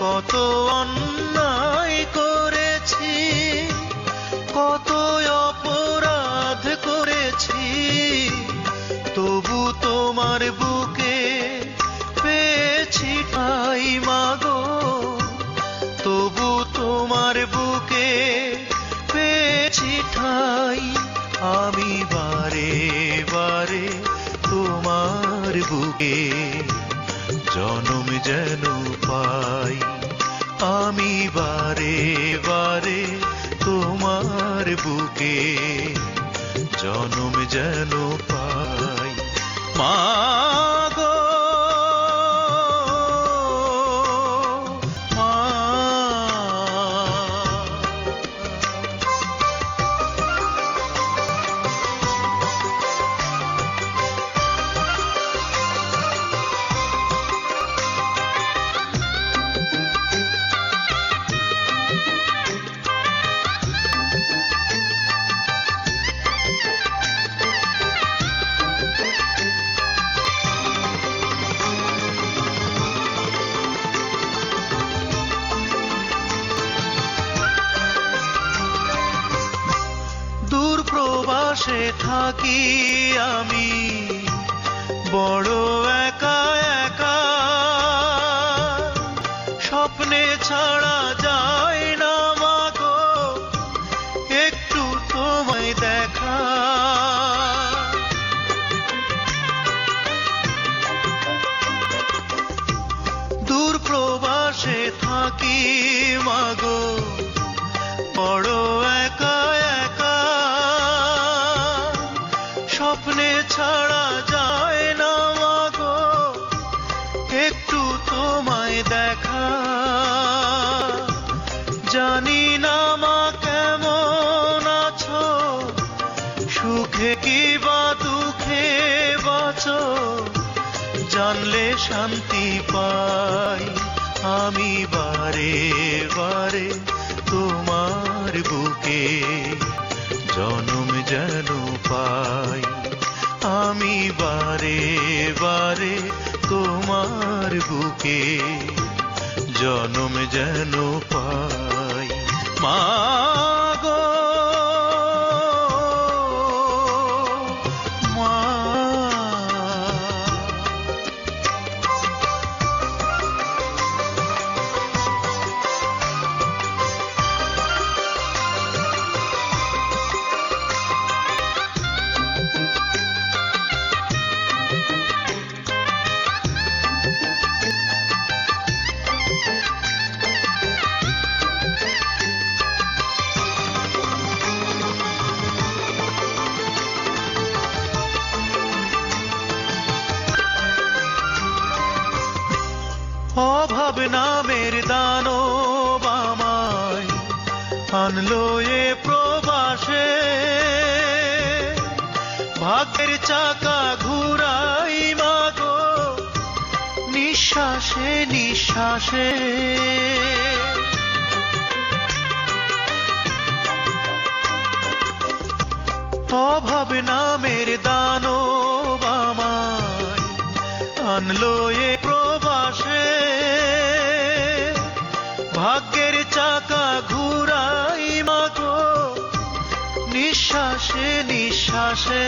কত অন্যায় করেছি, কত অপরাধ করেছি, তবু তোমার বুকে পেয়েছি ঠাই মাগো, তবু তোমার বুকে পেয়েছি ঠাই। আমি বারে বারে তোমার বুকে জনম যেন পাই, আমি বারে বারে তোমার বুকে জনম যেন পাই। মা গো মা, দূর প্রবাসে থাকি আমি বড় একা একা, স্বপ্নে ছাড়া যায় না মাগো একটু তোমায় দেখা। দূর প্রবাসে থাকি মাগো বড় একা একা, স্বপ্নে ছাড়া যায় না মাগো একটু তোমায় দেখা। জানি না মা কেমন আছো, সুখে কি বা দুঃখে বাঁচো, জানলে শান্তি পাই। আমি বারে বারে তোমার বুকে জনম যেন পাই, আমি বারে বারে তোমার বুকে জনম যেন পাই। মা গো মা, অভাব নামের দানব আমায় আনলো এ প্রবাসে, ভাগ্যের চাকা ঘুরাই মাগো নিঃশ্বাসে নিঃশ্বাসে। অভাব নামের দানব আমায় আনলো এ প্রবাসে, ভাগ্যের চাকা ঘুরাই মাগো নিঃশ্বাসে নিঃশ্বাসে।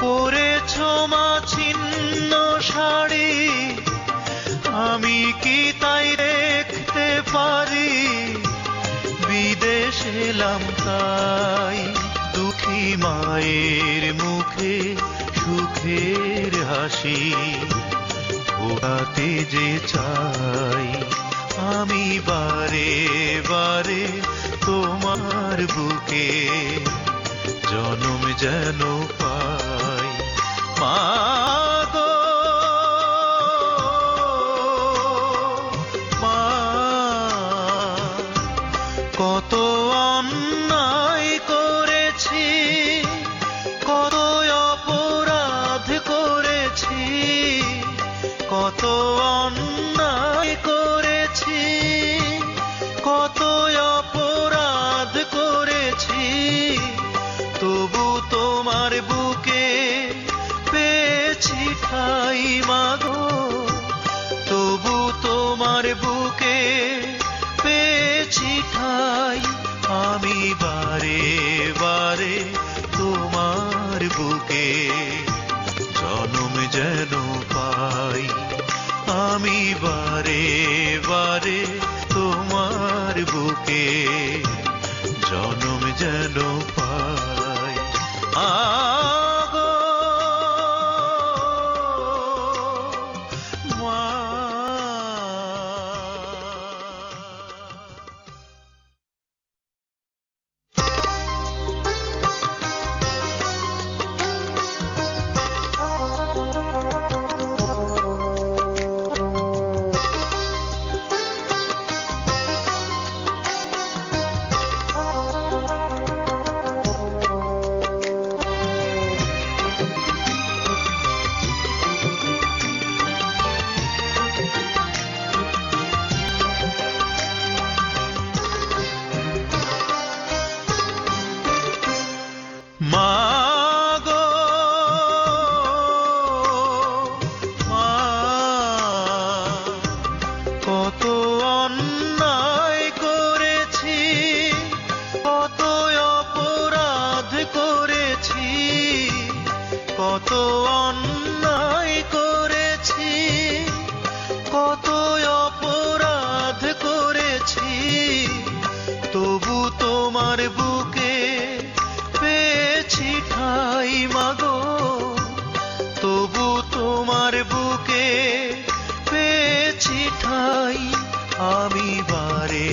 পরেছ মা ছিন্ন শাড়ি, আমি কি তাই দেখতে পারি, বিদেশ এলাম তাই দুঃখী মায়ের মুখে সুখের হাসি ফোটাতে যে চাই। আমি বারে বারে তোমার বুকে জনম যেন পাই। মা গো মা, কত অন্যায় করেছি, কত অপরাধ করেছি, কত অন্যায় করেছি, কত অপরাধ করেছি, তবু তোমার বুকে তোমার বুকে পেয়েছি ঠাই, আমি বারে বারে তোমার বুকে জনম যেন পাই, আমি বারে বারে তোমার বুকে জনম যেন পাই। আগো মা। মাগো মা, কত অন্যায় করেছি, কত অপরাধ করেছি, কত অন্যায় করেছি, কত অপরাধ করেছি, তবু তোমার বুকে পেয়েছি ঠাই মাগো, তবু তোমার বুকে পেয়েছি ঠাই, আমি বারে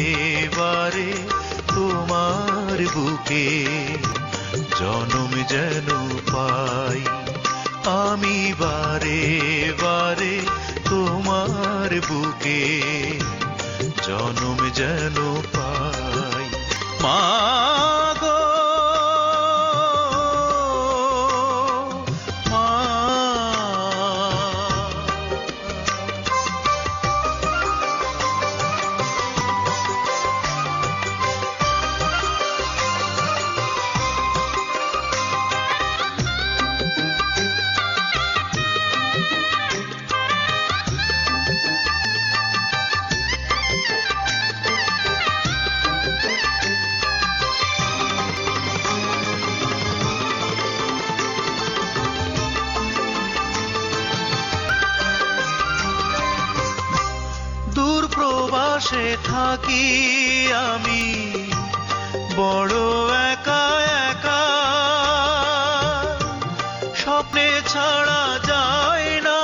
বারে তোমার বুকে জনম যেন পাই, আমি বারে বারে তোমার বুকে জনম যেন পাই। মাগো মা। দূর প্রবাসে থাকি আমি বড় একা একা, স্বপ্নে ছাড়া যায় না